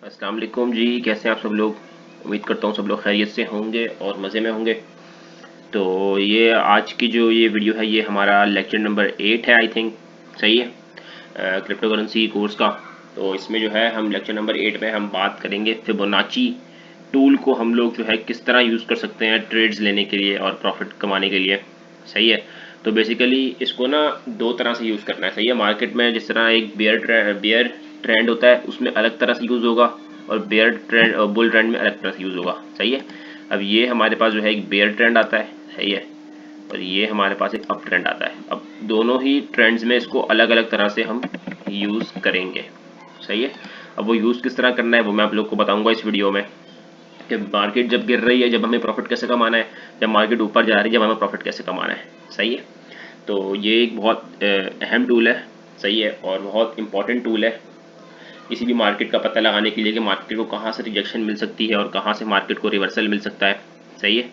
अस्सलाम वालेकुम जी, कैसे हैं आप सब लोग। उम्मीद करता हूँ सब लोग खैरियत से होंगे और मज़े में होंगे। तो ये आज की जो ये वीडियो है ये हमारा लेक्चर नंबर 8 है आई थिंक। सही है, क्रिप्टो करेंसी कोर्स का। तो इसमें जो है हम लेक्चर नंबर 8 में हम बात करेंगे फिबोनाची टूल को हम लोग जो है किस तरह यूज़ कर सकते हैं ट्रेड्स लेने के लिए और प्रॉफिट कमाने के लिए। सही है। तो बेसिकली इसको ना दो तरह से यूज़ करना है। सही है, मार्केट में जिस तरह एक बियर ट्रेंड होता है उसमें अलग तरह से यूज़ होगा और बेयर ट्रेंड बुल ट्रेंड में अलग तरह से यूज़ होगा। सही है। अब ये हमारे पास जो है एक बेयर ट्रेंड आता है। सही है। और ये हमारे पास एक अप ट्रेंड आता है। अब दोनों ही ट्रेंड्स में इसको अलग अलग तरह से हम यूज़ करेंगे। सही है। अब वो यूज़ किस तरह करना है वो मैं आप लोग को बताऊंगा इस वीडियो में, कि मार्केट जब गिर रही है जब हमें प्रॉफिट कैसे कमाना है, जब मार्केट ऊपर जा रही है जब हमें प्रॉफिट कैसे कमाना है। सही है। तो ये एक बहुत अहम टूल है। सही है, और बहुत इंपॉर्टेंट टूल है किसी भी मार्केट का पता लगाने के लिए कि मार्केट को कहाँ से रिजेक्शन मिल सकती है और कहाँ से मार्केट को रिवर्सल मिल सकता है। सही है।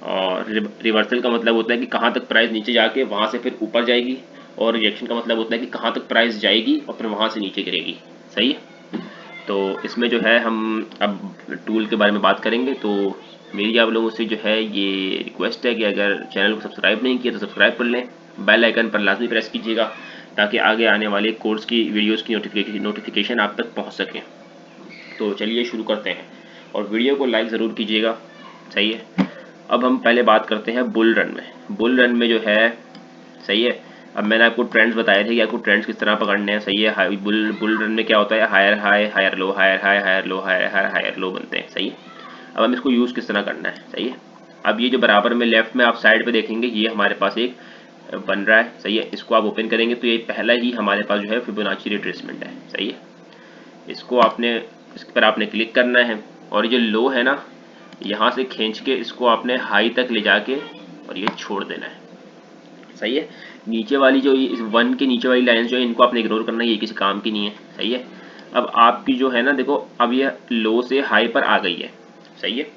और रिवर्सल का मतलब होता है कि कहाँ तक प्राइस नीचे जाके वहाँ से फिर ऊपर जाएगी, और रिजेक्शन का मतलब होता है कि कहाँ तक प्राइस जाएगी और फिर वहाँ से नीचे गिरेगी। सही है। तो इसमें जो है हम अब टूल के बारे में बात करेंगे। तो मेरी आप लोगों से जो है ये रिक्वेस्ट है कि अगर चैनल को सब्सक्राइब नहीं किया तो सब्सक्राइब कर लें, बेल आइकन पर लाजमी प्रेस कीजिएगा ताकि आगे आने वाले कोर्स की वीडियोस की नोटिफिकेशन आप तक पहुंच सके। तो चलिए शुरू करते हैं, और वीडियो को लाइक ज़रूर कीजिएगा। सही है। अब हम पहले बात करते हैं बुल रन में। बुल रन में जो है, सही है, अब मैंने आपको ट्रेंड्स बताए थे कि आपको ट्रेंड्स किस तरह पकड़ने हैं। सही है। हाई बुल बुल रन में क्या होता है, higher high higher low, higher high higher low, higher high higher low बनते हैं। सही है। अब हम इसको यूज़ किस तरह करना है। सही है। अब ये जो बराबर में लेफ्ट में आप साइड पे देखेंगे ये हमारे पास एक बन रहा है। सही है। इसको आप ओपन करेंगे तो ये पहला ही हमारे पास जो है फिबोनाची रिट्रेसमेंट है। सही है। इसको आपने इस पर आपने क्लिक करना है, और ये जो लो है ना यहाँ से खींच के इसको आपने हाई तक ले जाके और ये छोड़ देना है। सही है। नीचे वाली जो इस वन के नीचे वाली लाइन जो है इनको आपने इग्नोर करना है, ये किसी काम की नहीं है। सही है। अब आपकी जो है ना देखो, अब ये लो से हाई पर आ गई है। सही है।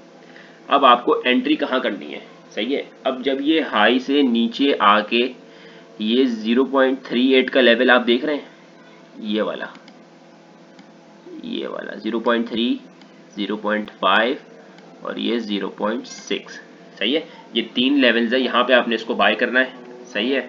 अब आपको एंट्री कहाँ करनी है। सही है। अब जब ये हाई से नीचे आके ये 0.38 का लेवल आप देख रहे हैं, ये वाला 0.3, 0.5 और ये 0.6। सही है। ये तीन लेवल्स है, यहाँ पे आपने इसको बाय करना है। सही है।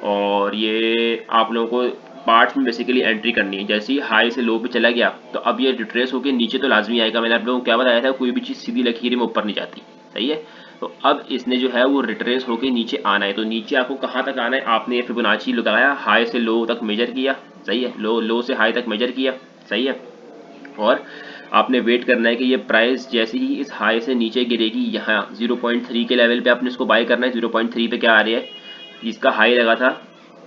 और ये आप लोगों को पार्ट्स में बेसिकली एंट्री करनी है। जैसे ही हाई से लो पे चला गया तो अब ये रिट्रेस होकर नीचे तो लाजमी आएगा। मैंने आप लोगों को क्या बताया था, कोई भी चीज़ सीधी लकीर में ऊपर नहीं जाती। सही है। तो अब इसने जो है वो रिट्रेस होकर नीचे आना है। तो नीचे आपको कहाँ तक आना है, आपने ये फिबोनाची लगाया, हाई से लो तक मेजर किया। सही है। लो से हाई तक मेजर किया। सही है। और आपने वेट करना है कि ये प्राइस जैसे ही इस हाई से नीचे गिरेगी, यहाँ 0.3 के लेवल पे आपने इसको बाय करना है। 0.3 पे क्या आ रही है, इसका हाई लगा था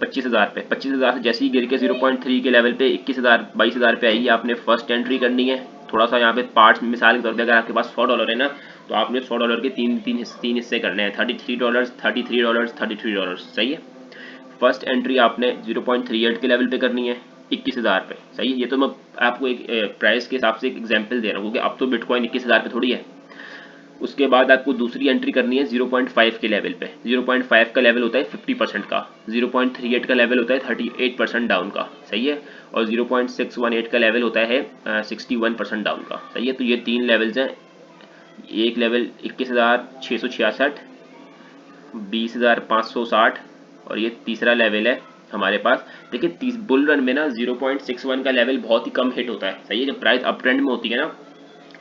25,000 पे, 25,000 से जैसे ही गिर के 0.3 के लेवल पे 21,000 22,000 पे आएगी, आपने फर्स्ट एंट्री करनी है। थोड़ा सा यहाँ पे पार्ट्स मिसाल के तौर पे अगर आपके पास $100 है ना, तो आपने $100 के तीन हिस्से करने हैं, $33, $33, $33। सही है। फर्स्ट एंट्री आपने 0.38 के लेवल पे करनी है 21,000 पे। सही है। ये तो मैं आपको एक प्राइस के हिसाब से एक एग्जांपल दे रहा हूँ क्योंकि अब तो बिटकॉइन 21,000 पे थोड़ी है। उसके बाद आपको दूसरी एंट्री करनी है 0.5 के लेवल पे। 0.5 का लेवल होता है 50% का, 0.38 का लेवल होता है 38% डाउन का। सही है। और 0.618 का लेवल होता है 61% डाउन का। सही है। तो ये तीन लेवल्स हैं। एक लेवल 21,666, 20,560, और ये तीसरा लेवल है हमारे पास। देखिए तीस बुल रन में ना 0.61 का लेवल बहुत ही कम हिट होता है। सही है। जब प्राइस अप ट्रेंड में होती है ना,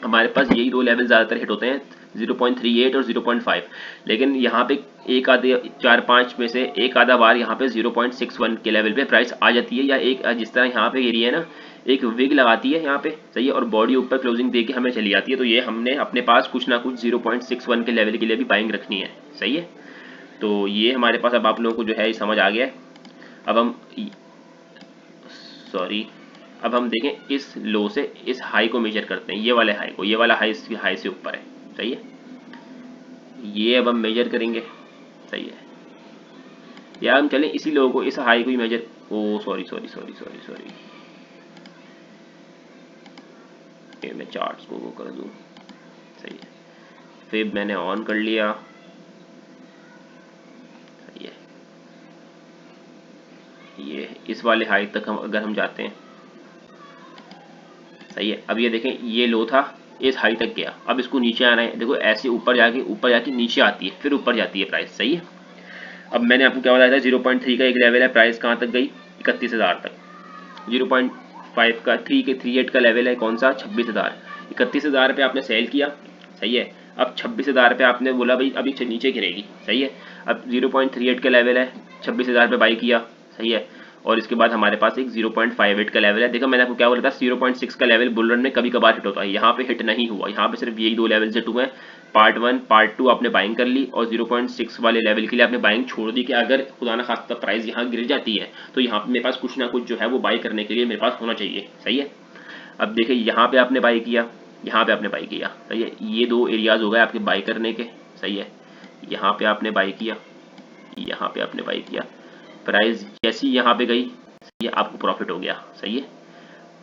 हमारे पास यही दो लेवल ज़्यादातर हिट होते हैं, 0.38 और 0.5। लेकिन यहाँ पे एक आधे 4-5 में से एक आधा बार यहाँ पे 0.61 के लेवल पे प्राइस आ जाती है, या एक जिस तरह यहाँ पे गिरी है ना, एक विग लगाती है यहाँ पे। सही है। और बॉडी ऊपर क्लोजिंग दे के हमें चली जाती है। तो ये हमने अपने पास कुछ ना कुछ 0.61 के लेवल के लिए भी बाइंग रखनी है। सही है। तो ये हमारे पास अब आप लोगों को जो है समझ आ गया है। अब हम सॉरी अब हम देखें इस लो से इस हाई को मेजर करते हैं, ये वाले हाई को, ये वाला हाई इसकी हाई से ऊपर है। सही है। ये अब हम मेजर करेंगे। सही है। या हम चलें इसी लो को, इस हाई को ही measure, oh sorry sorry sorry sorry sorry, ये मैं चार्ट्स को वो कर दूं। सही है। फिर मैंने ऑन कर लिया। सही है। ये इस वाले हाई तक हम अगर हम जाते हैं सही है। अब ये देखें ये लो था, इस हाई तक गया, अब इसको नीचे आना है, देखो ऐसे ऊपर जाके नीचे आती है, फिर ऊपर जाती है प्राइस। सही है। अब मैंने आपको क्या बताया था, 0.3 का एक लेवल है, प्राइस कहाँ तक गई, 31,000 तक। 0.5 का 3 का लेवल है, कौन सा, 26,000। 31,000 पे आपने सेल किया। सही है। अब 26,000 पे आपने बोला भाई अभी नीचे गिरेगी। सही है। अब 0.38 का लेवल है, 26,000 पे बाई किया। सही है। और इसके बाद हमारे पास एक 0.58 का लेवल है। देखो मैंने आपको क्या बोला था, 0.6 का लेवल बुल रन में कभी कभार हिट होता है, यहाँ पे हिट नहीं हुआ, यहाँ पे सिर्फ यही दो लेवल हिट हुए हैं। पार्ट 1 पार्ट 2 आपने बाइंग कर ली, और 0.6 वाले लेवल के लिए आपने बाइंग छोड़ दी कि अगर खुदा ना खास्ता प्राइस यहाँ गिर जाती है तो यहाँ पे मेरे पास कुछ ना कुछ जो है वो बाई करने के लिए मेरे पास होना चाहिए। सही है। अब देखिए यहाँ पे आपने बाई किया, यहाँ पे आपने बाई किया। सही है। ये दो एरियाज हो गए आपके बाई करने के। सही है। यहाँ पे आपने बाई किया, यहाँ पे आपने बाई किया, प्राइस जैसी यहाँ पे गई, सही है, आपको प्रॉफिट हो गया। सही है।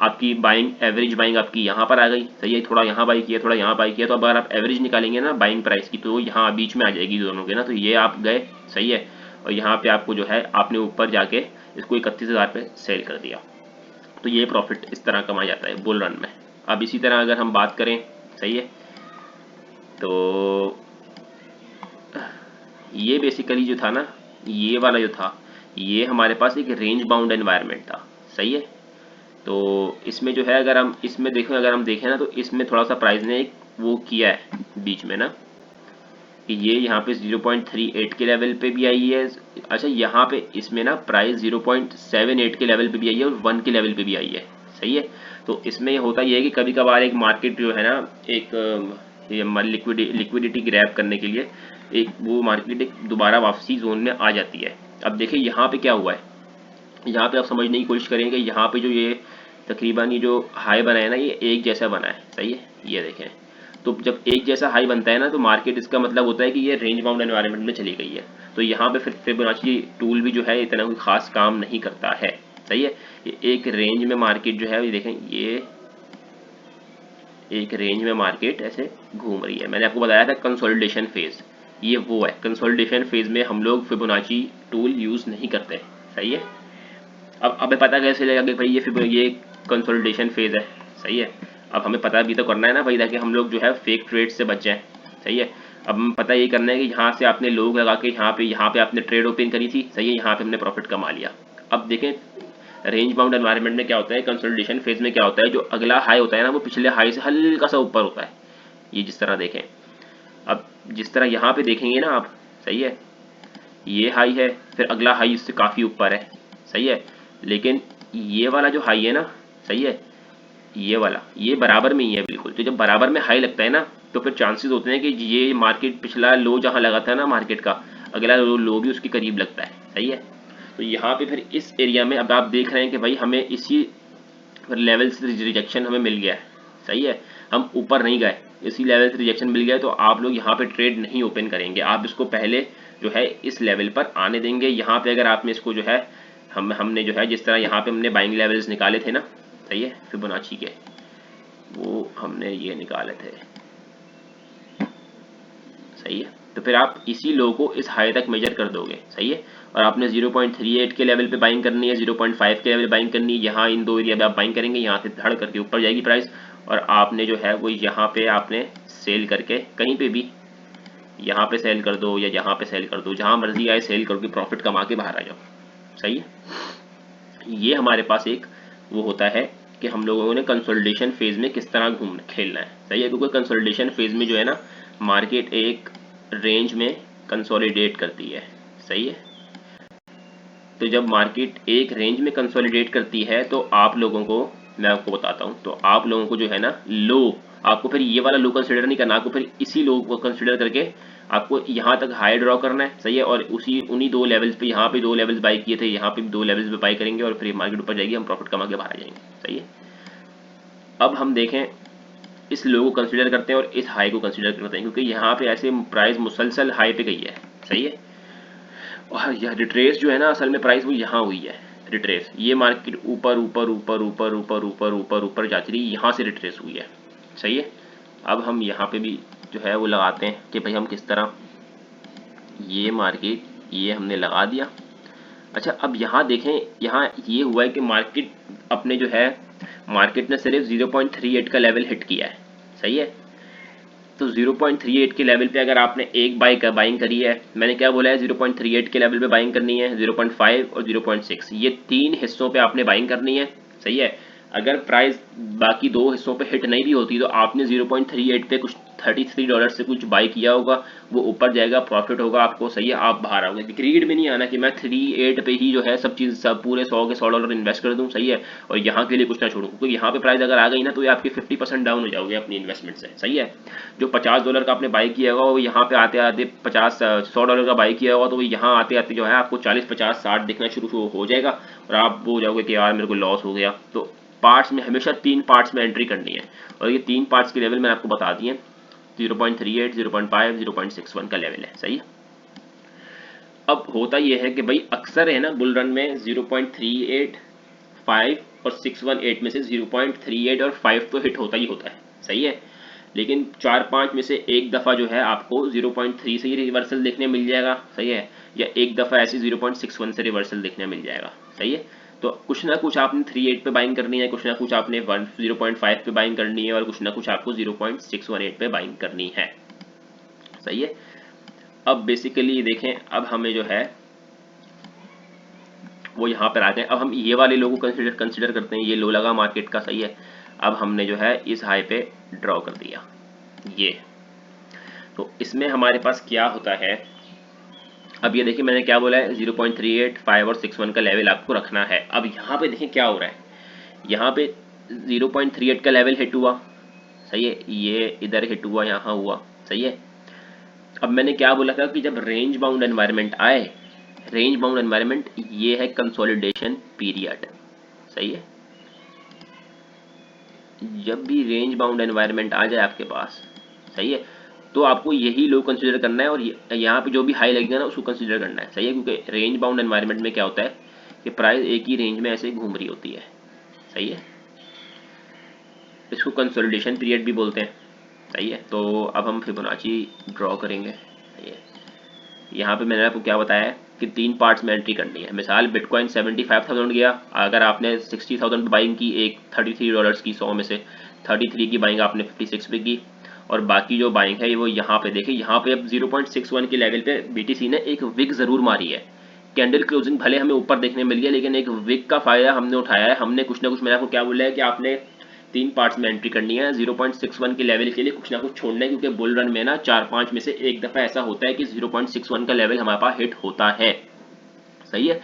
आपकी बाइंग एवरेज बाइंग आपकी यहाँ पर आ गई। सही है। थोड़ा यहाँ बाई किया, थोड़ा यहाँ बाई किया, तो अब अगर आप एवरेज निकालेंगे ना बाइंग प्राइस की, तो यहाँ बीच में आ जाएगी दोनों के ना, तो ये आप गए। सही है। और यहाँ पे आपको जो है आपने ऊपर जाके इसको 31,000 पे सेल कर दिया, तो ये प्रॉफिट इस तरह कमाया जाता है बुल रन में। अब इसी तरह अगर हम बात करें, सही है, तो ये बेसिकली जो था ना, ये वाला जो था, ये हमारे पास एक रेंज बाउंड एनवायरनमेंट था। सही है। तो इसमें जो है अगर हम इसमें देखें, अगर हम देखें ना, तो इसमें थोड़ा सा प्राइस ने एक वो किया है बीच में ना, कि ये यहाँ पे 0.38 के लेवल पे भी आई है। अच्छा यहाँ पे इसमें ना प्राइस 0.78 के लेवल पे भी आई है और 1 के लेवल पे भी आई है। सही है। तो इसमें ये होता ये है कि कभी कभार एक मार्केट जो है ना, एक लिक्विडिटी ग्रैब करने के लिए एक वो मार्केट एक दोबारा वापसी जोन में आ जाती है। अब देखिए यहाँ पे क्या हुआ है, यहाँ पे आप समझने की कोशिश करेंगे, यहाँ पे जो ये तकरीबन ये जो हाई बना है ना, ये एक जैसा बना है। सही है। ये देखें, तो जब एक जैसा हाई बनता है ना, तो मार्केट इसका मतलब होता है कि ये रेंज बाउंड एनवायरनमेंट में चली गई है। तो यहाँ पे फिर फिबोनाची टूल भी जो है इतना कोई खास काम नहीं करता है। सही है। ये एक रेंज में मार्केट जो है, ये देखें, ये एक रेंज में मार्केट ऐसे घूम रही है। मैंने आपको बताया था कंसोलिडेशन फेज, ये वो है। कंसोलिडेशन फेज में हम लोग फिबोनाची टूल यूज़ नहीं करते। सही है। अब हमें पता कैसे चलेगा कि भाई ये कंसोलिडेशन फेज है। सही है। अब हमें पता भी तो करना है ना भाई, ताकि हम लोग जो है फेक ट्रेड से बच जाएं। सही है। अब हमें पता ये करना है कि यहाँ से आपने लोग लगा के यहाँ पे आपने ट्रेड ओपन करी थी। सही है। यहाँ पे हमने प्रॉफिट कमा लिया। अब देखें रेंज बाउंड एनवायरनमेंट में क्या होता है, कंसोलिडेशन फेज में क्या होता है, जो अगला हाई होता है ना, वो पिछले हाई से हल्का सा ऊपर होता है। ये जिस तरह देखें, अब जिस तरह यहाँ पे देखेंगे ना आप, सही है, ये हाई है, फिर अगला हाई इससे काफ़ी ऊपर है। सही है। लेकिन ये वाला जो हाई है ना, सही है, ये वाला ये बराबर में ही है बिल्कुल। तो जब बराबर में हाई लगता है ना, तो फिर चांसेस होते हैं कि ये मार्केट पिछला लो जहाँ लगा था ना मार्केट का, अगला लो भी उसके करीब लगता है। सही है। तो यहाँ पे फिर इस एरिया में अब आप देख रहे हैं कि भाई हमें इसी लेवल से रिजेक्शन हमें मिल गया है। सही है। हम ऊपर नहीं गए, इसी लेवल से रिजेक्शन मिल गया, तो आप लोग यहाँ पे ट्रेड नहीं ओपन करेंगे, आप इसको पहले जो है इस लेवल पर आने देंगे। यहाँ पे अगर आपने इसको जो है हमने जो है जिस तरह यहाँ पे हमने बाइंग लेवल्स निकाले थे ना, सही है, फिबोनाची के, वो हमने ये निकाले थे। सही है। तो फिर आप इसी लो को इस हाई तक मेजर कर दोगे। सही है। और आपने 0.38 के लेवल पे बाइंग करनी है, 0.5 के लेवल पे बाइंग करनी है, यहाँ इन दो एरिया पे आप बाइंग करेंगे, यहाँ से धड़ करके ऊपर जाएगी प्राइस, और आपने जो है वो यहाँ पे आपने सेल करके कहीं पे भी, यहाँ पे सेल कर दो या यहाँ पे सेल कर दो, जहाँ मर्जी आए सेल करके प्रॉफिट कमा के बाहर आ जाओ। सही है। ये हमारे पास एक वो होता है कि हम लोगों ने कंसोलिडेशन फेज में किस तरह घूमना खेलना है। सही है। क्योंकि कंसोलिडेशन फेज में जो है ना, मार्केट एक रेंज में कंसोलिडेट करती है। सही है। तो जब मार्केट एक रेंज में कंसोलिडेट करती है, तो आप लोगों को, मैं आपको बताता हूँ, तो आप लोगों को जो है ना लो, आपको फिर ये वाला लो कंसिडर नहीं करना, आपको फिर इसी लो को कंसिडर करके आपको यहाँ तक हाई ड्रॉ करना है। सही है। और उसी उन्हीं दो लेवल्स पे, यहाँ पे दो लेवल्स बाई किए थे, यहाँ पे भी दो लेवल्स पे बाई करेंगे, और फिर मार्केट ऊपर जाएगी, हम प्रॉफिट कमा के बाहर आ जाएंगे। सही है। अब हम देखें, इस लो को कंसिडर करते हैं और इस हाई को कंसिडर करते हैं, क्योंकि यहाँ पे ऐसे प्राइस मुसलसल हाई पे गई है। सही है। और यह रिट्रेस जो है ना, असल में प्राइस वो यहाँ हुई है रिट्रेस, ये मार्केट ऊपर ऊपर ऊपर ऊपर ऊपर ऊपर ऊपर ऊपर जाती रही, यहाँ से रिट्रेस हुई है। सही है। अब हम यहाँ पे भी जो है वो लगाते हैं कि भाई हम किस तरह, ये मार्केट ये हमने लगा दिया। अच्छा अब यहाँ देखें, यहाँ ये हुआ है कि मार्केट अपने जो है मार्केट ने सिर्फ 0.38 का लेवल हिट किया है, सही है। तो 0.38 के लेवल पे अगर आपने एक बाइंग करी है, मैंने क्या बोला है 0.38 के लेवल पे बाइंग करनी है, 0.5 और 0.6 ये तीन हिस्सों पे आपने बाइंग करनी है, सही है। अगर प्राइस बाकी दो हिस्सों पे हिट नहीं भी होती तो आपने 0.38 पे कुछ $33 से कुछ बाई किया होगा, वो ऊपर जाएगा, प्रॉफिट होगा आपको, सही है, आप बाहर आओगे। ग्रीड में नहीं आना कि मैं 38 पे ही जो है सब चीज़ सब पूरे 100 के $100 इन्वेस्ट कर दूं, सही है, और यहाँ के लिए कुछ ना छोड़ूं, क्योंकि यहाँ पे प्राइस अगर आ गई ना तो ये आपके 50% डाउन हो जाओगे अपनी इन्वेस्टमेंट से, सही है। जो $50 का आपने बाई किया होगा वो यहाँ पे आते आते $100 का बाई किया होगा तो वो यहाँ आते आते जो है आपको 40 50 60 दिखना शुरू हो जाएगा और आप वो हो जाओगे कि यार मेरे को लॉस हो गया। तो पार्ट्स में हमेशा 3 पार्ट्स में एंट्री करनी है और ये 3 पार्ट्स के लेवल मैंने आपको बता दिए, 0.38, 0.5, 0.61 का लेवल है, सही है। अब होता यह है कि भाई अक्सर है ना बुल रन में 0.38, 5 और 618 में से 0.38 और 5 तो हिट होता ही होता है, सही है। लेकिन 4-5 में से एक दफ़ा जो है आपको 0.3 से ही रिवर्सल देखने मिल जाएगा, सही है, या एक दफ़ा ऐसी 0.61 से रिवर्सल देखने मिल जाएगा, सही है। तो कुछ ना कुछ आपने 38 पे बाइंग करनी है, कुछ ना कुछ आपने 0.5 पे बाइंग करनी है और कुछ ना कुछ आपको 0.618 पे बाइंग करनी है, सही है। अब बेसिकली देखें, अब हमें जो है वो यहाँ पर आ गए। अब हम ये वाले लोगों को कंसिडर करते हैं, ये लो लगा मार्केट का, सही है। अब हमने जो है इस हाई पे ड्रॉ कर दिया ये, तो इसमें हमारे पास क्या होता है, अब ये देखिए मैंने क्या बोला है 0.38, 5 और 61 का लेवल आपको रखना है। अब यहाँ पे देखें क्या हो रहा है, यहाँ पे 0.38 का लेवल हिट हुआ, सही है, ये इधर हिट हुआ, यहाँ हुआ, सही है। अब मैंने क्या बोला था कि जब रेंज बाउंड एनवायरनमेंट आए, रेंज बाउंड एनवायरनमेंट ये है कंसोलिडेशन पीरियड, सही है। जब भी रेंज बाउंड एनवायरनमेंट आ जाए आपके पास, सही है, तो आपको यही लो कंसीडर करना है और यहाँ पे जो भी हाई लगेगा ना उसको कंसीडर करना है, सही है, क्योंकि रेंज बाउंड एनवायरनमेंट में क्या होता है कि प्राइस एक ही रेंज में ऐसे घूम रही होती है, सही है। इसको कंसोलिडेशन पीरियड भी बोलते हैं, सही है। तो अब हम फिबोनाची ड्रॉ करेंगे, सही है। यहाँ पे मैंने आपको क्या बताया है कि 3 पार्ट्स में एंट्री करनी है। मिसाल बिटकॉइन 75,000 गया, अगर आपने 60,000 पे बाइंग की, एक $33 की 100 में से 33 की बाइंग आपने 56 पे की, और बाकी जो बाइंग है वो यहाँ पे देखिए, यहाँ पे अब 0.61 के लेवल पे बीटीसी ने एक विग ज़रूर मारी है। कैंडल क्लोजिंग भले हमें ऊपर देखने मिल गया, लेकिन एक विग का फ़ायदा हमने उठाया है। हमने कुछ ना कुछ, मैंने आपको क्या बोला है कि आपने 3 पार्ट्स में एंट्री करनी है, 0.61 के लेवल के लिए कुछ ना कुछ छोड़ना है, क्योंकि बुल रन में ना 4-5 में से एक दफ़ा ऐसा होता है कि 0.61 का लेवल हमारे पास हिट होता है, सही है।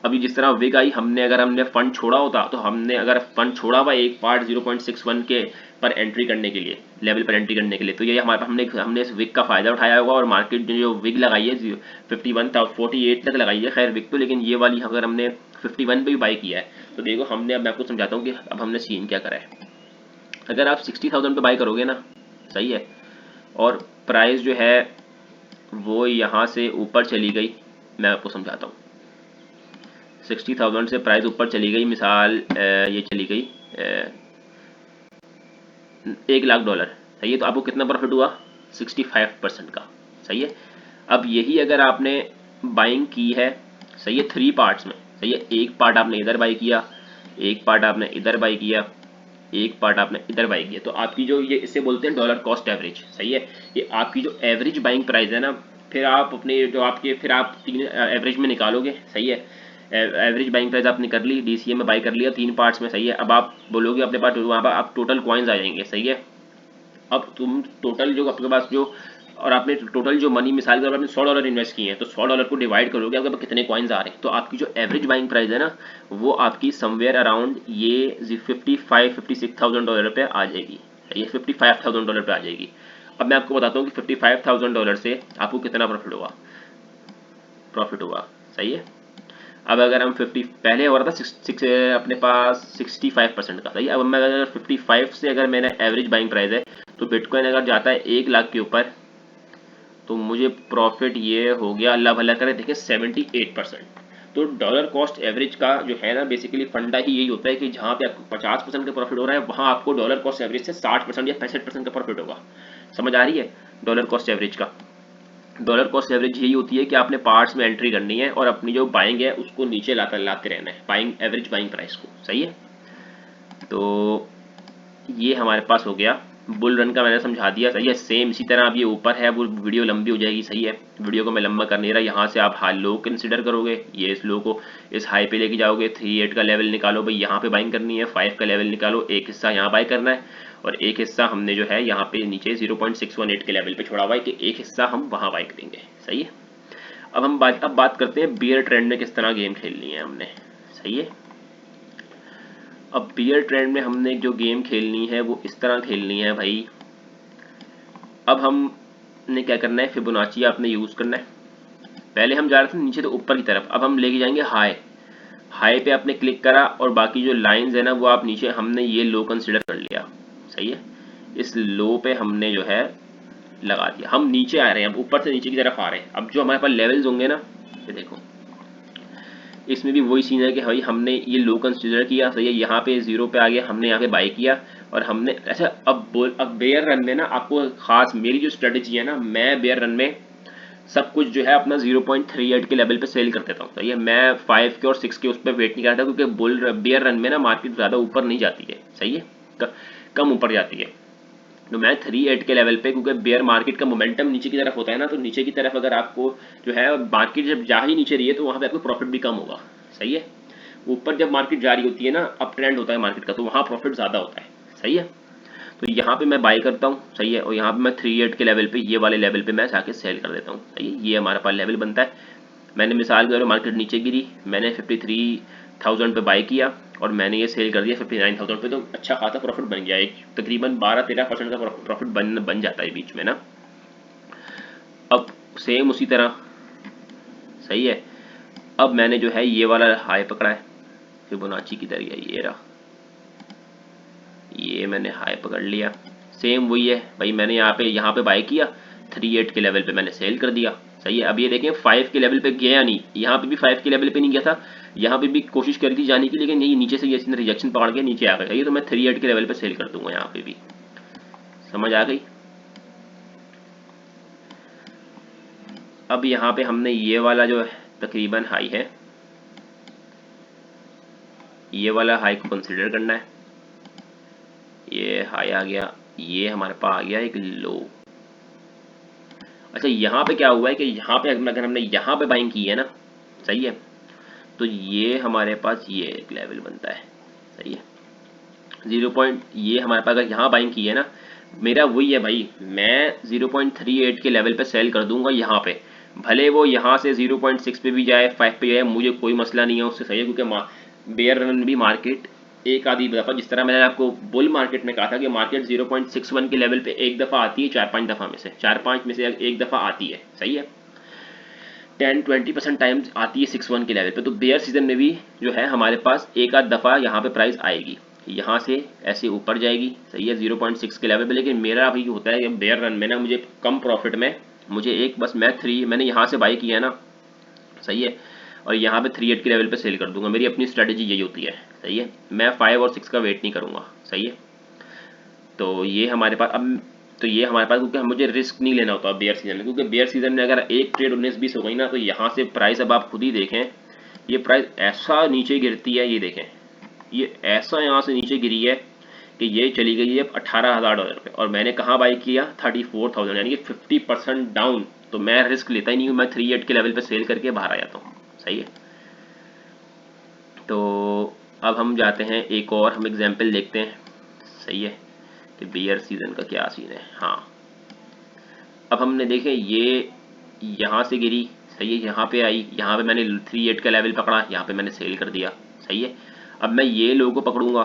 अभी जिस तरह विग आई, अगर हमने फंड छोड़ा होता तो हमने अगर फंड छोड़ा हुआ एक पार्ट 0.61 के पर एंट्री करने के लिए, लेवल पर एंट्री करने के लिए, तो ये हमारे पास हमने इस विग का फायदा उठाया होगा और मार्केट ने जो विग लगाई है 48 तक लगाई है, खैर विग तो, लेकिन ये वाली अगर हमने 51 पे भी बाई किया है तो देखो हमने, अब मैं आपको समझाता हूँ कि अब हमने सीन क्या करा है। अगर आप 60,000 पे बाई करोगे ना, सही है, और प्राइस जो है वो यहाँ से ऊपर चली गई, मैं आपको समझाता हूँ। 60,000 से प्राइस ऊपर चली गई, मिसाल ये चली गई $1,00,000, सही है, तो आपको कितना प्रॉफिट हुआ 65% का, सही है। अब यही अगर आपने बाइंग की है, सही है, 3 पार्ट्स में, सही है, एक पार्ट आपने इधर बाई किया, एक पार्ट आपने इधर बाई किया, एक पार्ट आपने इधर बाई किया, तो आपकी जो, ये इसे बोलते हैं डॉलर कॉस्ट एवरेज, सही है, ये आपकी जो एवरेज बाइंग प्राइस है ना, फिर आप अपने जो आपके, फिर आप 3 एवरेज में निकालोगे, सही है। एवरेज बाइंग प्राइस आपने कर ली, डीसीए में बाई कर लिया 3 पार्ट्स में, सही है। अब आप बोलोगे अपने पास, वहाँ पर आप टोटल कॉइन्स आ जाएंगे, सही है। अब तुम टोटल जो आपके पास जो, और आपने टोटल जो मनी, मिसाल के तौर पर आपने $100 इन्वेस्ट किए हैं, तो $100 को डिवाइड करोगे आपके पास कितने कॉइन्स आ रहे हैं, तो आपकी जो एवरेज बाइंग प्राइस है ना वो आपकी समवेयर अराउंड ये 56,000 पे आ जाएगी, ये $55,000 पे आ जाएगी। अब मैं आपको बताता हूँ कि $55,000 से आपको कितना प्रॉफिट हुआ, सही है। अब अगर हम 50, पहले हो रहा था अपने पास 65% का, सही है। अब मैं अगर 55 से, अगर मेरा एवरेज बाइंग प्राइस है, तो बिटकॉइन अगर जाता है 1,00,000 के ऊपर, तो मुझे प्रॉफिट ये हो गया, अल्लाह भला करे, देखिए 78%। तो डॉलर कॉस्ट एवरेज का जो है ना बेसिकली फंडा ही यही होता है कि जहाँ पे आपको 50% का प्रॉफिट हो रहा है, वहाँ आपको डॉलर कॉस्ट एवरेज से 60% या 65% का प्रॉफिट होगा। समझ आ रही है डॉलर कॉस्ट एवरेज का? डॉलर कॉस्ट एवरेज यही होती है कि आपने पार्ट्स में एंट्री करनी है और अपनी जो बाइंग है उसको नीचे लाते रहना है, बाइंग एवरेज बाइंग प्राइस को, सही है। तो ये हमारे पास हो गया बुल रन का, मैंने समझा दिया। सही है, सेम इसी तरह अब ये ऊपर है, वो वीडियो लंबी हो जाएगी। सही है, वीडियो को मैं लंबा कर नहीं रहा। यहाँ से आप हाई लो कंसिडर करोगे, ये इस लो को इस हाई पे लेके जाओगे, 3.8 का लेवल निकालो भाई, यहाँ पे बाइंग करनी है। 5 का लेवल निकालो, एक हिस्सा यहाँ बाई करना है और एक हिस्सा हमने जो है यहाँ पे नीचे 0.618 के लेवल पे छोड़ा हुआ है कि एक हिस्सा हम वहाँ बाई करेंगे। सही है, अब बात करते हैं बियर ट्रेंड में किस तरह गेम खेलनी है हमने। सही है, अब बियर ट्रेंड में हमने जो गेम खेलनी है वो इस तरह खेलनी है भाई। अब हमने क्या करना है, फिबोनाची आपने यूज़ करना है। पहले हम जा रहे थे नीचे तो ऊपर की तरफ, अब हम लेके जाएंगे हाई। हाई पे आपने क्लिक करा और बाकी जो लाइंस है ना वो आप नीचे, हमने ये लो कंसिडर कर लिया। सही है, इस लो पे हमने जो है लगा दिया। हम नीचे आ रहे हैं, अब ऊपर से नीचे की तरफ आ रहे हैं। अब जो हमारे पास लेवल्स होंगे ना, ये देखो इसमें भी वही सीन है कि भाई हमने ये लो कंसिडर किया। सही है, यहाँ पे 0 पे आ गया, हमने यहाँ पे बाई किया और हमने अच्छा अब बेयर रन में ना आपको खास मेरी जो स्ट्रेटेजी है ना, मैं बेयर रन में सब कुछ जो है अपना 0.38 के लेवल पे सेल कर देता हूँ। सही है, मैं 5 के और 6 के उस पर वेट नहीं करता, क्योंकि बुल बेयर रन में ना मार्केट ज़्यादा ऊपर नहीं जाती है। सही है, कम ऊपर जाती है। तो मैं 3.8 के लेवल पे, क्योंकि बेयर मार्केट का मोमेंटम नीचे की तरफ होता है ना, तो नीचे की तरफ अगर आपको जो है मार्केट जब जा ही नीचे रही है तो वहाँ पे आपको प्रॉफिट भी कम होगा। सही है, ऊपर जब मार्केट जा रही होती है ना, अप ट्रेंड होता है मार्केट का, तो वहाँ प्रॉफिट ज़्यादा होता है। सही है, तो यहाँ पे मैं बाई करता हूँ। सही है, और यहाँ पे मैं 3.8 के लेवल पे, ये वाले लेवल पे मैं जाके सेल कर देता हूँ। सही है, ये हमारे पास लेवल बनता है। मैंने मिसाल के तौर पर मार्केट नीचे गिरी, मैंने 53,000 पे बाई किया और मैंने ये सेल कर दिया 59,000 पे, तो अच्छा खासा प्रॉफिट बन गया। एक तकरीबन 12-13% का प्रॉफिट बन जाता है बीच में ना। अब सेम उसी तरह, सही है, अब मैंने जो है ये वाला हाई पकड़ा है, फिबोनाची की तरह ये रहा, ये मैंने हाई पकड़ लिया। सेम वही है भाई, मैंने यहाँ पे बाई किया, 3.8 के लेवल पे मैंने सेल कर दिया। सही है, अब ये देखें 5 के लेवल पे गया नहीं, यहाँ पे भी 5 के लेवल पे नहीं गया था, यहाँ पे भी कोशिश करी थी जाने की, लेकिन ये नीचे से ये इसने रिजेक्शन पकड़ के नीचे आ गया। ये तो मैं 3.8 के लेवल पे सेल कर दूंगा, यहाँ पे भी समझ आ गई। अब यहाँ पे हमने ये वाला जो तकरीबन हाई है, ये वाला हाई को कंसिडर करना है। ये हाई आ गया, ये हमारे पास आ गया एक लो। अच्छा, यहाँ पे क्या हुआ है कि यहाँ पे अगर हमने यहाँ पे बाइंग की है ना, सही है, तो ये हमारे पास ये एक लेवल बनता है। सही है, 0. ये हमारे पास अगर यहाँ बाइंग की है ना, मेरा वही है भाई, मैं 0.38 के लेवल पे सेल कर दूंगा यहाँ पे, भले वो यहाँ से 0.6 पे भी जाए, 5 पे जाए, मुझे कोई मसला नहीं है उससे। सही है, क्योंकि बेयर रन भी मार्केट एक आधी दफ़ा, जिस तरह मैंने आपको बुल मार्केट में कहा था कि मार्केट 0.61 के लेवल पे एक दफ़ा आती है, 4-5 दफ़ा में से 4-5 में से एक दफ़ा आती है। सही है, 10-20% टाइम्स आती है 61 के लेवल पे। तो बेयर सीजन में भी जो है हमारे पास एक आध दफ़ा यहाँ पे प्राइस आएगी, यहाँ से ऐसे ऊपर जाएगी। सही है, 0.6 के लेवल पे। लेकिन मेरा अभी होता है बेयर रन में ना, मुझे कम प्रॉफिट में, मुझे एक बस मैंने यहाँ से बाई किया है ना, सही है, और यहाँ पे 3.8 के लेवल पे सेल कर दूंगा। मेरी अपनी स्ट्रेटजी यही होती है। सही है, मैं 5 और 6 का वेट नहीं करूँगा। सही है, तो ये हमारे पास अब, तो ये हमारे पास, क्योंकि मुझे रिस्क नहीं लेना होता बेयर सीजन में, क्योंकि बेयर सीजन में अगर एक ट्रेड 19-20 हो गई ना, तो यहाँ से प्राइस, अब आप खुद ही देखें, ये प्राइस ऐसा नीचे गिरती है, ये देखें, ये ऐसा यहाँ से नीचे गिरी है कि ये चली गई है $18,000 पे, और मैंने कहाँ बाई किया, 34,000, यानी कि 50% डाउन। तो मैं रिस्क लेता ही नहीं हूँ, मैं 3.8 के लेवल पे सेल करके बाहर आ जाता हूँ। सही है, तो अब हम जाते हैं एक और हम एग्जाम्पल देखते हैं। सही है, कि बियर सीजन का क्या सीन है। हाँ, अब हमने देखे ये यहाँ से गिरी, सही है, यहाँ पे आई, यहाँ पे मैंने 3.8 का लेवल पकड़ा, यहाँ पे मैंने सेल कर दिया। सही है, अब मैं ये लो को पकड़ूंगा,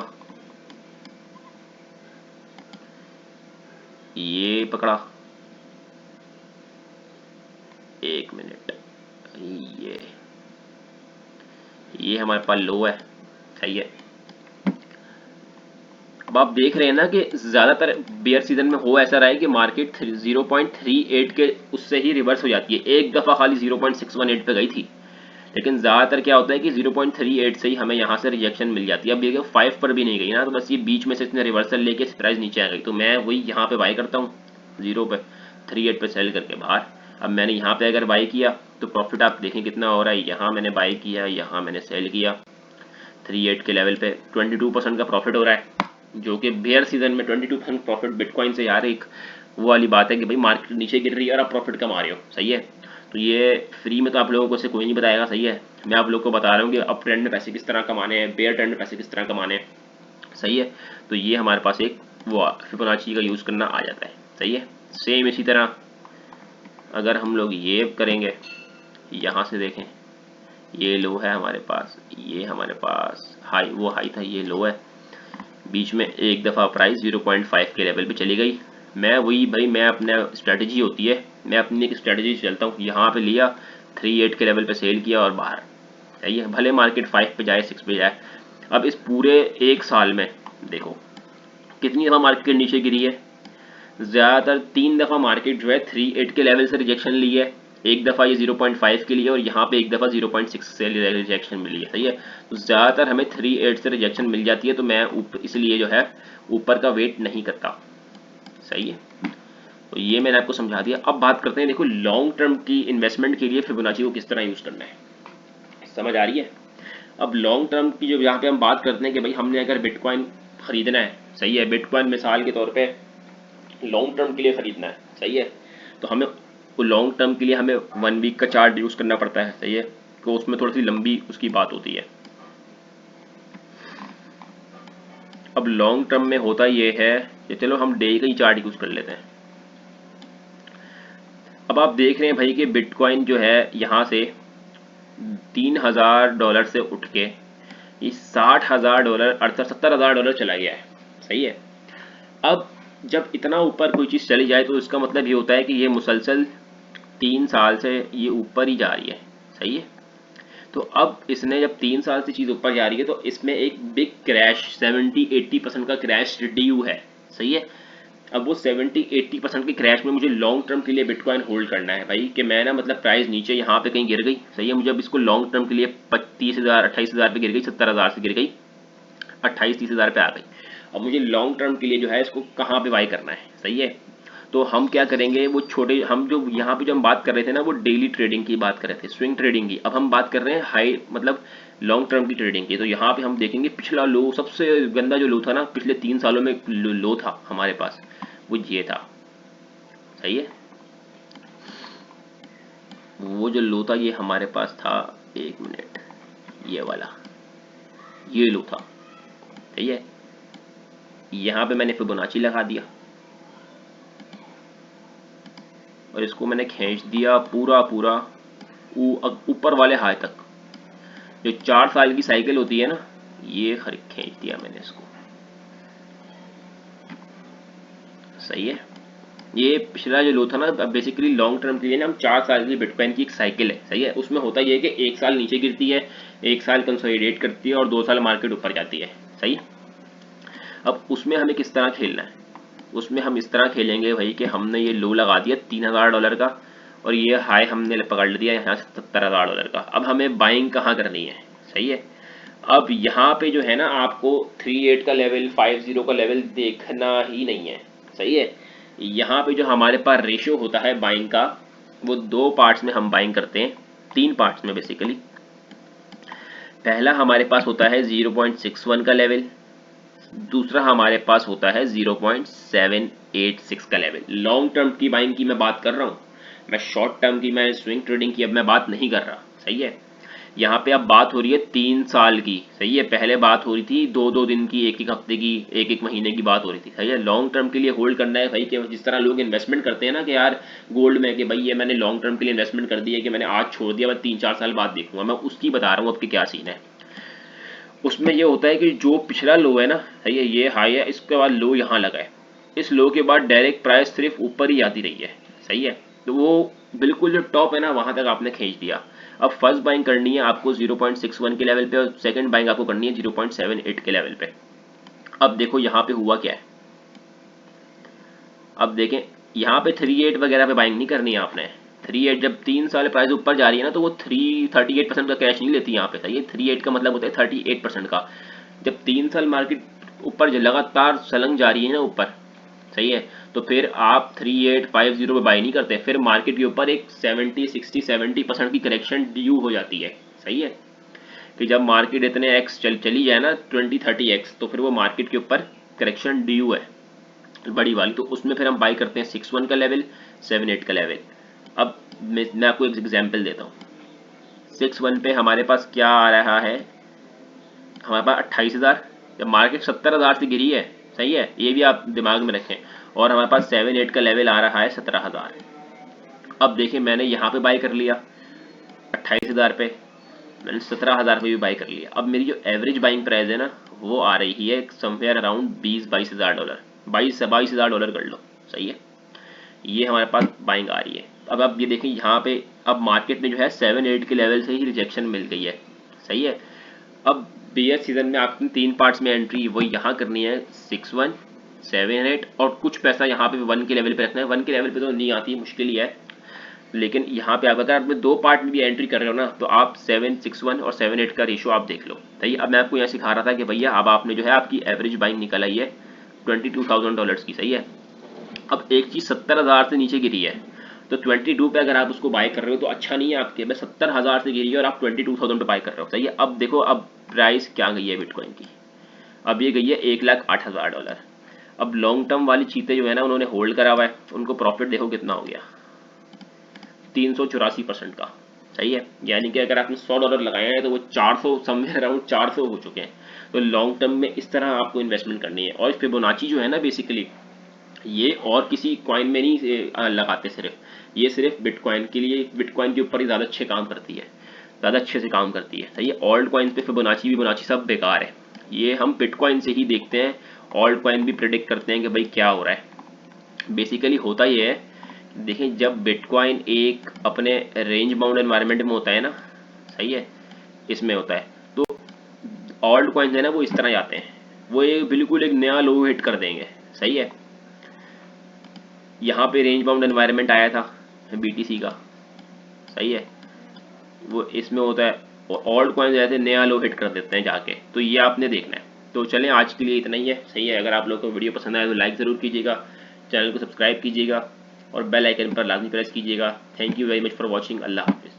ये पकड़ा, एक मिनट, ये हमारे पास लो है। सही है, अब आप देख रहे हैं ना कि ज़्यादातर बेयर सीजन में हो ऐसा रहा है कि मार्केट 0.38 के उससे ही रिवर्स हो जाती है। एक दफ़ा खाली 0.618 पे गई थी, लेकिन ज़्यादातर क्या होता है कि 0.38 से ही हमें यहाँ से रिजेक्शन मिल जाती है। अब देखिए 5 पर भी नहीं गई ना, तो बस ये बीच में से इसने रिवर्सल लेके प्राइस नीचे आ गई, तो मैं वही यहाँ पे बाई करता हूँ, 0 पे 38 पे सेल करके बाहर। अब मैंने यहाँ पे अगर बाई किया तो प्रॉफिट आप देखें कितना हो रहा है, यहाँ मैंने बाई किया, यहाँ मैंने सेल किया, 38 के लेवल पे 22% का प्रॉफिट हो रहा है, जो कि बेयर सीजन में 22% प्रॉफिट बिटकॉइन से यार एक वो वाली बात है कि भाई मार्केट नीचे गिर रही है और आप प्रॉफिट कमा रहे हो। सही है, तो ये फ्री में तो आप लोगों को से कोई नहीं बताएगा। सही है, मैं आप लोगों को बता रहा हूँ कि अप ट्रेंड में पैसे किस तरह कमाने हैं, बेयर ट्रेंड में पैसे किस तरह कमाने हैं। सही है, तो ये हमारे पास एक वो फिबोनाची का यूज़ करना आ जाता है। सही है, सेम इसी तरह अगर हम लोग ये करेंगे, यहाँ से देखें, ये लो है हमारे पास, ये हमारे पास हाई, वो हाई था, ये लो है, बीच में एक दफ़ा प्राइस 0.5 के लेवल पे चली गई। मैं वही भाई, मैं अपना स्ट्रेटजी होती है, मैं अपनी एक स्ट्रेटजी से चलता हूँ। यहाँ पे लिया 38 के लेवल पे सेल किया और बाहर। सही है, भले मार्केट 5 पे जाए 6 पे जाए। अब इस पूरे एक साल में देखो कितनी दफ़ा मार्केट नीचे गिरी है। ज़्यादातर 3 दफ़ा मार्केट जो है 38 के लेवल से रिजेक्शन ली है, एक दफ़ा ये 0.5 के लिए और यहाँ पे एक दफ़ा 0.6 से रिजेक्शन मिली है। सही है, तो ज़्यादातर हमें 38 से रिजेक्शन मिल जाती है, तो मैं इसलिए जो है ऊपर का वेट नहीं करता। सही है, तो ये मैंने आपको समझा दिया। अब बात करते हैं, देखो लॉन्ग टर्म की इन्वेस्टमेंट के लिए फिबोनाची को किस तरह यूज़ करना है, समझ आ रही है। अब लॉन्ग टर्म की जो यहाँ पे हम बात करते हैं कि भाई हमने अगर बिटकॉइन खरीदना है, सही है, बिटकॉइन मिसाल के तौर पे लॉन्ग टर्म के लिए ख़रीदना है। सही है, तो हमें लॉन्ग टर्म के लिए हमें 1 वीक का चार्ट यूज़ करना पड़ता है। सही है, तो उसमें थोड़ी सी लंबी उसकी बात होती है। अब लॉन्ग टर्म में होता ये है कि चलो हम डे का ही चार्ट यूज़ कर लेते हैं। अब आप देख रहे हैं भाई कि बिटकॉइन जो है यहाँ से $3,000 से उठ के ये $60,000 अर्थात $70,000 चला गया है। सही है, अब जब इतना ऊपर कोई चीज़ चली जाए तो इसका मतलब ये होता है कि ये मुसलसल 3 साल से ये ऊपर ही जा रही है। सही है, तो अब इसने जब 3 साल से चीज़ ऊपर जा रही है तो इसमें एक बिग क्रैश 70-80% का क्रैश ड्यू है। सही है, अब वो 70-80% के क्रैश में मुझे लॉन्ग टर्म के लिए बिटकॉइन होल्ड करना है भाई, कि मैं ना मतलब प्राइस नीचे यहाँ पे कहीं गिर गई। सही है, मुझे अब इसको लॉन्ग टर्म के लिए 25,000 28,000 पे गिर गई, 70,000 से गिर गई 28-30,000 पे आ गई। अब मुझे लॉन्ग टर्म के लिए जो है इसको कहाँ पे बाई करना है। सही है, तो हम क्या करेंगे, वो छोटे हम जो यहाँ पे जो हम बात कर रहे थे ना वो डेली ट्रेडिंग की बात कर रहे थे, स्विंग ट्रेडिंग की। अब हम बात कर रहे हैं हाई मतलब लॉन्ग टर्म की ट्रेडिंग की। तो यहाँ पे हम देखेंगे पिछला लो, सबसे गंदा जो लो था ना पिछले 3 सालों में लो था हमारे पास, वो ये था। सही है, वो जो लो था ये हमारे पास था, 1 मिनट, ये वाला ये लो था। सही है, यहाँ पे मैंने फिबोनाची लगा दिया और इसको मैंने खींच दिया पूरा पूरा ऊपर वाले हाई तक। जो 4 साल की साइकिल होती है ना, ये खींच दिया मैंने इसको। सही है, ये पिछला जो लो था ना, अब बेसिकली लॉन्ग टर्म के लिए ना हम 4 साल की बिटकॉइन की एक साइकिल है। सही है, उसमें होता ये है कि 1 साल नीचे गिरती है, 1 साल कंसोलिडेट करती है और 2 साल मार्केट ऊपर जाती है। सही है, अब उसमें हमें किस तरह खेलना है, उसमें हम इस तरह खेलेंगे भाई कि हमने ये लो लगा दिया $3,000 का और ये हाई हमने पकड़ लिया यहाँ से $70,000 का। अब हमें बाइंग कहाँ करनी है। सही है, अब यहाँ पे जो है ना आपको 38 का लेवल 50 का लेवल देखना ही नहीं है। सही है, यहाँ पे जो हमारे पास रेशियो होता है बाइंग का, वो 2 पार्ट्स में हम बाइंग करते हैं, 3 पार्ट्स में बेसिकली। पहला हमारे पास होता है 0.61 का लेवल, दूसरा हमारे पास होता है 0.786 का लेवल। लॉन्ग टर्म की बाइंग की मैं बात कर रहा हूँ, मैं शॉर्ट टर्म की, मैं स्विंग ट्रेडिंग की अब मैं बात नहीं कर रहा। सही है, यहाँ पे अब बात हो रही है 3 साल की। सही है, पहले बात हो रही थी 2-2 दिन की, 1-1 हफ्ते की, 1-1 महीने की बात हो रही थी। सही है, लॉन्ग टर्म के लिए होल्ड करना है भाई, कि जिस तरह लोग इन्वेस्टमेंट करते हैं ना कि यार गोल्ड में, कि भाई ये मैंने लॉन्ग टर्म के लिए इन्वेस्टमेंट कर दी है, कि मैंने आज छोड़ दिया, मैं 3-4 साल बाद देखूंगा, मैं उसकी बता रहा हूँ अब कि क्या सीन है। उसमें ये होता है कि जो पिछला लो है ना, सही है, ये हाई है, इसके बाद लो यहाँ लगा है, इस लो के बाद डायरेक्ट प्राइस सिर्फ ऊपर ही आती रही है। सही है, तो वो बिल्कुल जो टॉप है ना वहाँ तक आपने खींच दिया। अब फर्स्ट बाइंग करनी है आपको 0.61 के लेवल पे और सेकंड बाइंग आपको करनी है 0.78 के लेवल पे। अब देखो यहाँ पे हुआ क्या है, अब देखें यहाँ पे 38 वगैरह पे बाइंग नहीं करनी है आपने। 38 जब 3 साल प्राइस ऊपर जा रही है ना तो वो 38% का कैश नहीं लेती यहाँ पे। सही है, 38 का मतलब होता है 38% का। जब 3 साल मार्केट ऊपर लगातार सलंग जा रही है ना ऊपर, सही है, तो फिर आप 3850 पे बाई नहीं करते, फिर मार्केट के ऊपर एक 70-60-70% की करेक्शन ड्यू हो जाती है। सही है, कि जब मार्केट इतने एक्स चली जाए ना 20-30x, तो फिर वो मार्केट के ऊपर करेक्शन ड्यू है बड़ी वाली, तो उसमें फिर हम बाई करते हैं 6-1 का लेवल, 7-8 का लेवल। अब मैं आपको एक एग्जांपल देता हूँ। 6-1 पे हमारे पास क्या आ रहा है, हमारे पास 28,000, जब मार्केट 70,000 से गिरी है, सही है, ये भी आप दिमाग में रखें। और हमारे पास 7-8 का लेवल आ रहा है 17,000। अब देखिए मैंने यहाँ पे बाई कर लिया 28,000 पे, मैंने 17,000 पे भी बाई कर लिया। अब मेरी जो एवरेज बाइंग प्राइस है ना, वो आ रही है समवेयर अराउंड 20-22,000 डॉलर, 22,000 कर लो, सही है। ये हमारे पास बाइंग आ रही है। अब आप ये देखें यहाँ पे, अब मार्केट में जो है 7-8 के लेवल से ही रिजेक्शन मिल गई है, सही है। अब बेयर सीजन में आपने 3 पार्ट्स में एंट्री वो यहाँ करनी है, 6-1, 7-8, और कुछ पैसा यहाँ पे 1 के लेवल पे रखना है। 1 के लेवल पे तो नहीं आती, मुश्किल ही है, लेकिन यहाँ पे आप अगर आप 2 पार्ट में भी एंट्री कर रहे हो ना, तो आप 7-6-1 और 7-8 का रेशो आप देख लो, सही। अब मैं आपको यहाँ सिखा रहा था कि भैया अब आपने जो है आपकी एवरेज बाइंग निकल आई है $22,000 की, सही है। अब एक चीज़ 70,000 से नीचे गिरी है, तो 22 पे अगर आप उसको बाय कर रहे हो तो अच्छा नहीं है आपके। मैं 70,000 से गिरी है और आप 22,000 पे बाय कर रहे हो, सही है। अब देखो अब प्राइस क्या गई है बिटकॉइन की, अब ये गई है $1,08,000। अब लॉन्ग टर्म वाली चीतें जो है ना, उन्होंने होल्ड करा हुआ है, उनको प्रॉफिट देखो कितना हो गया, 384% का, सही है। यानी कि अगर आपने $100 लगाए हैं तो वो 400, समवेयर अराउंड 400 हो चुके हैं। तो लॉन्ग टर्म में इस तरह आपको इन्वेस्टमेंट करनी है। और फिबोनाची जो है ना, बेसिकली ये और किसी कॉइन में नहीं लगाते, सिर्फ ये सिर्फ बिटकॉइन के लिए, बिटकॉइन के ऊपर ही ज़्यादा अच्छे काम करती है, ज़्यादा अच्छे से काम करती है, सही है। ऑल्ट कॉइन पे फिबोनाची सब बेकार है, ये हम बिटकॉइन से ही देखते हैं। ऑल्ट कॉइन भी प्रिडिक्ट करते हैं कि भाई क्या हो रहा है। बेसिकली होता ये है, देखें जब बिटकॉइन एक अपने रेंज बाउंड एनवायरनमेंट में होता है ना, सही है, इसमें होता है, तो ऑल्ट कॉइन्स है ना वो इस तरह जाते हैं, वो ये बिल्कुल एक नया लो हिट कर देंगे, सही है। यहाँ पे रेंज बाउंड एनवायरनमेंट आया था बीटीसी का, सही है, वो इसमें होता है, और ऑल्ट कॉइन्स ऐसे नया लो हिट कर देते हैं जाके, तो ये आपने देखना है। तो चलें आज के लिए इतना ही है, सही है। अगर आप लोग को वीडियो पसंद आए तो लाइक ज़रूर कीजिएगा, चैनल को सब्सक्राइब कीजिएगा और बेल आइकन पर लाजमी प्रेस कीजिएगा। Thank you very much for watching. अल्लाह हाफिज़।